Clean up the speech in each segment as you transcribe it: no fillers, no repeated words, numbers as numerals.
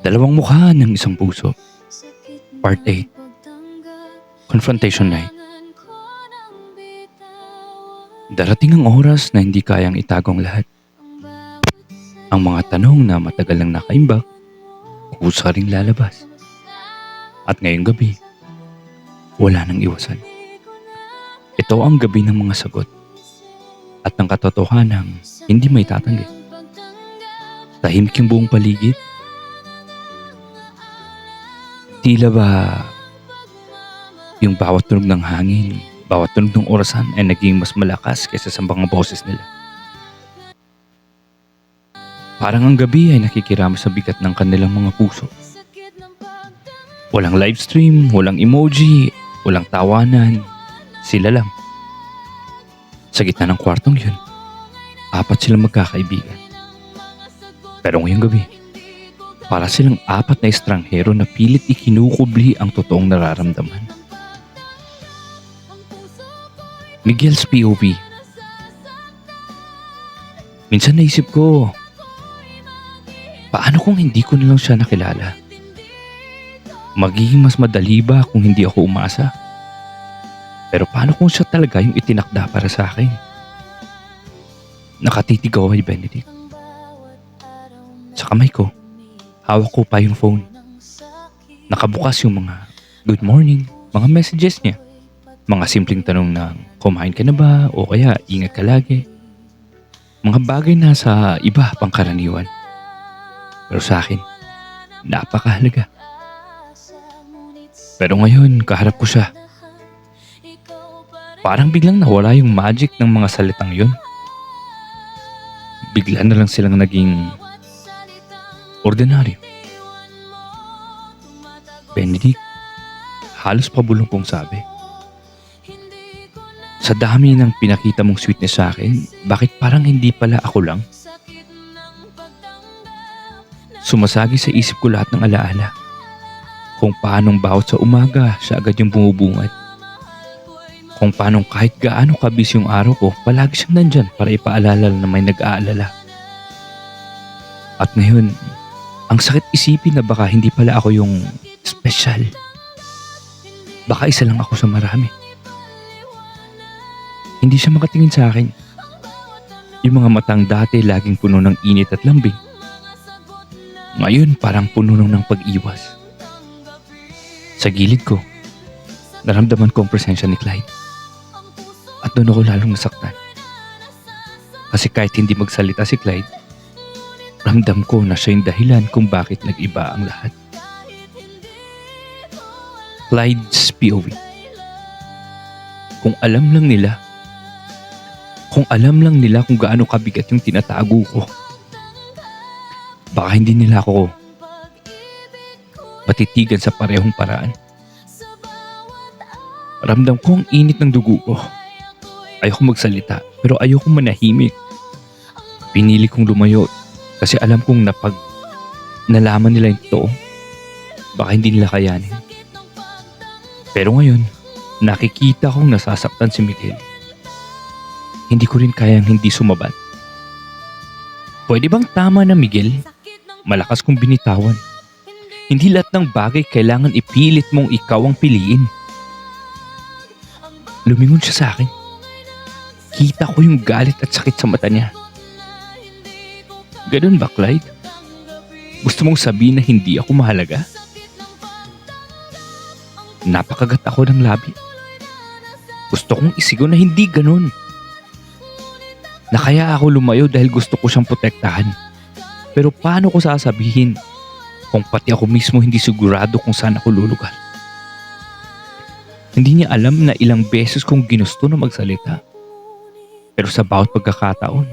Dalawang mukha ng isang puso. Part 8. Confrontation Night. Darating ang oras na hindi kayang itagong lahat. Ang mga tanong na matagal nang nakaimbak, kusa ring lalabas. At ngayong gabi, wala nang iwasan. Ito ang gabi ng mga sagot at ng katotohanang hindi may tatanggi. Tahimik yung buong paligid. Tila ba yung bawat tunog ng hangin, bawat tunog ng orasan ay naging mas malakas kaysa sa mga boses nila. Parang ang gabi ay nakikirama sa bigat ng kanilang mga puso. Walang live stream, walang emoji, walang tawanan. Sila lang. Sa gitna ng kwartong yun, 4 silang magkakaibigan. Pero ngayong gabi, para silang 4 na estranghero na pilit ikinukubli ang totoong nararamdaman. Miguel's POV. Minsan naisip ko, paano kung hindi ko na lang siya nakilala? Magiging mas madali ba kung hindi ako umasa? Pero paano kung siya talaga yung itinakda para sa akin? Nakatitig ako kay Benedict. Sa kamay ko, hawak ko pa yung phone. Nakabukas yung mga good morning, mga messages niya. Mga simpleng tanong ng kumain ka na ba o kaya ingat ka lagi. Mga bagay na sa iba pang karaniwan. Pero sa akin, napakahalaga. Pero ngayon, kaharap ko siya. Parang biglang nawala yung magic ng mga salitang yun. Bigla na lang silang naging ordinaryo. Benedict, halos pabulong kong sabi. Sa dami ng pinakita mong sweetness sa akin, bakit parang hindi pala ako lang? Sumasagi sa isip ko lahat ng alaala. Kung paanong bawat sa umaga siya agad yung bumubungad. Kung paanong kahit gaano kabis yung araw ko, palagi siyang nandyan para ipaalala na may nag-aalala. At ngayon, ang sakit isipin na baka hindi pala ako yung special. Baka isa lang ako sa marami. Hindi siya makatingin sa akin. Yung mga matang dati laging puno ng init at lambing. Ngayon parang puno ng pag-iwas. Sa gilid ko, naramdaman ko ang presensya ni Clyde. At doon ako lalong nasaktan. Kasi kahit hindi magsalita si Clyde, ramdam ko na siya yung dahilan kung bakit nag-iba ang lahat. Clyde's POV. Kung alam lang nila kung gaano kabigat yung tinatago ko, baka hindi nila ako matitigan sa parehong paraan. Ramdam ko ang init ng dugo ko. Ayoko magsalita, pero ayoko manahimik. Pinili kong lumayo kasi alam kong pag nalaman nila yung totoo, baka hindi nila kayanin. Pero ngayon, nakikita kong nasasaktan si Miguel. Hindi ko rin kayang hindi sumabat. Pwede bang tama na, Miguel? Malakas kong binitawan. Hindi lahat ng bagay kailangan ipilit mong ikaw ang piliin. Lumingon siya sa akin. Kita ko yung galit at sakit sa mata niya. Ganun ba, Clyde? Gusto mong sabihin na hindi ako mahalaga? Napakagat ako ng labi. Gusto kong isigaw na hindi ganun. Na kaya ako lumayo dahil gusto ko siyang protektahan. Pero paano ko sasabihin kung pati ako mismo hindi sigurado kung saan ako lulugar? Hindi niya alam na ilang beses kong ginusto na magsalita. Pero sa bawat pagkakataon,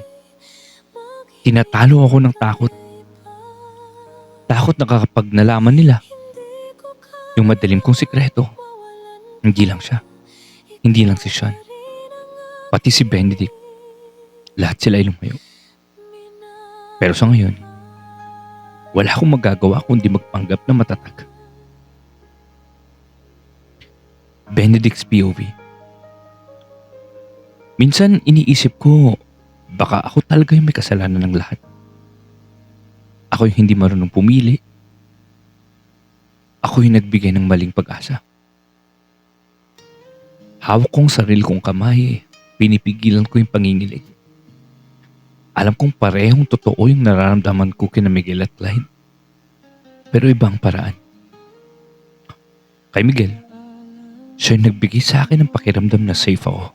tinatalo ako ng takot. Takot na kapag nalaman nila yung madalim kong sikreto. Hindi lang siya. Hindi lang si Sean. Pati si Benedict. Lahat sila ay lumayo. Pero sa ngayon, wala akong magagawa kundi magpanggap na matatag. Benedict's POV. Minsan iniisip ko, baka ako talaga yung may kasalanan ng lahat. Ako yung hindi marunong pumili, ako yung nagbigay ng maling pag-asa. Hawak kong sarili kong kamay, pinipigilan ko yung panginginig. Alam kong parehong totoo yung nararamdaman ko kina Miguel at Clyde. Pero ibang paraan. Kay Miguel, siya yung nagbigay sa akin ng pakiramdam na safe ako.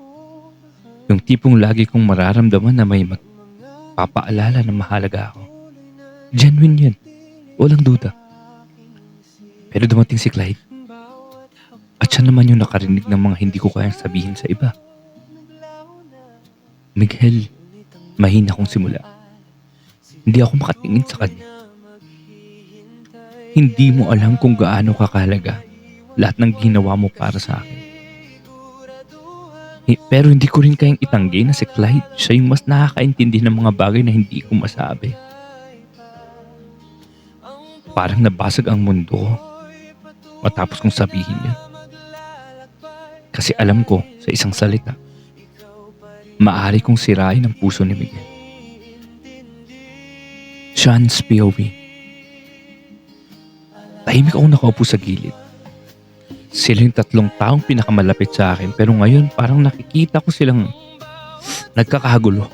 Yung tipong lagi kong mararamdaman na may magpapaalala na mahalaga ako. Genuine yan. Walang duda. Pero dumating si Clyde. At siya naman yung nakarinig ng mga hindi ko kayang sabihin sa iba. Miguel, mahina kong simula. Hindi ako makatingin sa kanya. Hindi mo alam kung gaano kakahalaga lahat ng ginawa mo para sa akin. Pero hindi ko rin kayang itanggi na si Clyde siya yung mas nakakaintindi ng mga bagay na hindi ko masabi. Parang nabasag ang mundo ko matapos kong sabihin niya. Kasi alam ko sa isang salita, maaari kong sirain ang puso ni Miguel. Sean's POV. Tahimik akong nakaupo sa gilid. Sila yung tatlong taong pinakamalapit sa akin pero ngayon parang nakikita ko silang nagkakagulo.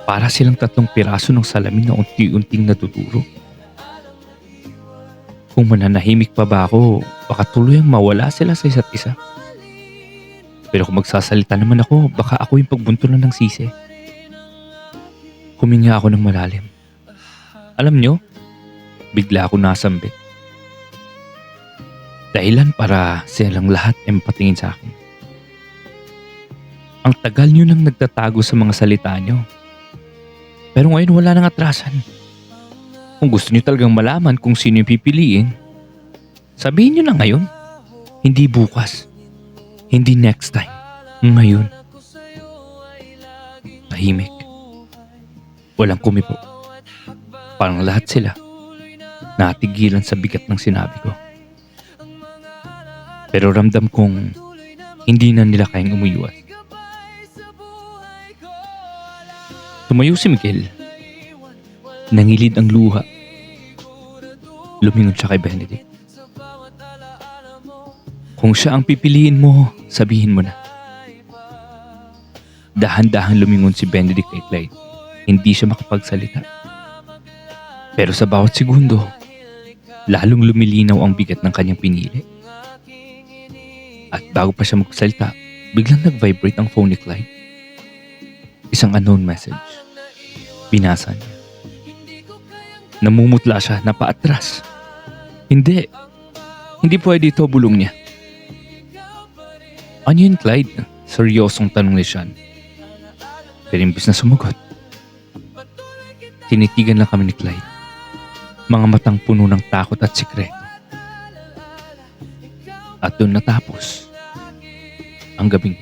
Para silang tatlong piraso ng salamin na unti-unting naduduro. Kung mananahimik pa ba ako, baka tuluyang mawala sila sa isa't isa. Pero kung magsasalita naman ako, baka ako yung pagbuntulan ng sisi. Huminga ako ng malalim. Alam nyo, bigla ako nasambit. Dahilan para silang lahat ay mapatingin sa akin. Ang tagal nyo nang nagtatago sa mga salita nyo. Pero ngayon wala nang atrasan. Kung gusto nyo talagang malaman kung sino yung pipiliin, sabihin nyo na ngayon. Hindi bukas. Hindi next time. Ngayon. Tahimik. Walang kumibo. Parang lahat sila natigilan sa bigat ng sinabi ko. Pero ramdam kong hindi na nila kayang umuyuan. Tumayo si Miguel. Nangilid ang luha. Lumingon siya kay Benedict. Kung siya ang pipiliin mo, sabihin mo na. Dahan-dahan lumingon si Benedict kay Clyde. Hindi siya makapagsalita. Pero sa bawat segundo, lalong lumilinaw ang bigat ng kanyang pinili. At bago pa siya magsalita, biglang nag-vibrate ang phone ni Clyde. Isang unknown message. Binasa niya. Namumutla siya na paatras. Hindi. Hindi pwede ito, bulong niya. Ano yun, Clyde? Seryosong tanong ni Sean. Pero imbis na sumagot, tinitigan lang kami ni Clyde. Mga matang puno ng takot at sikreto. At doon natapos ang gabing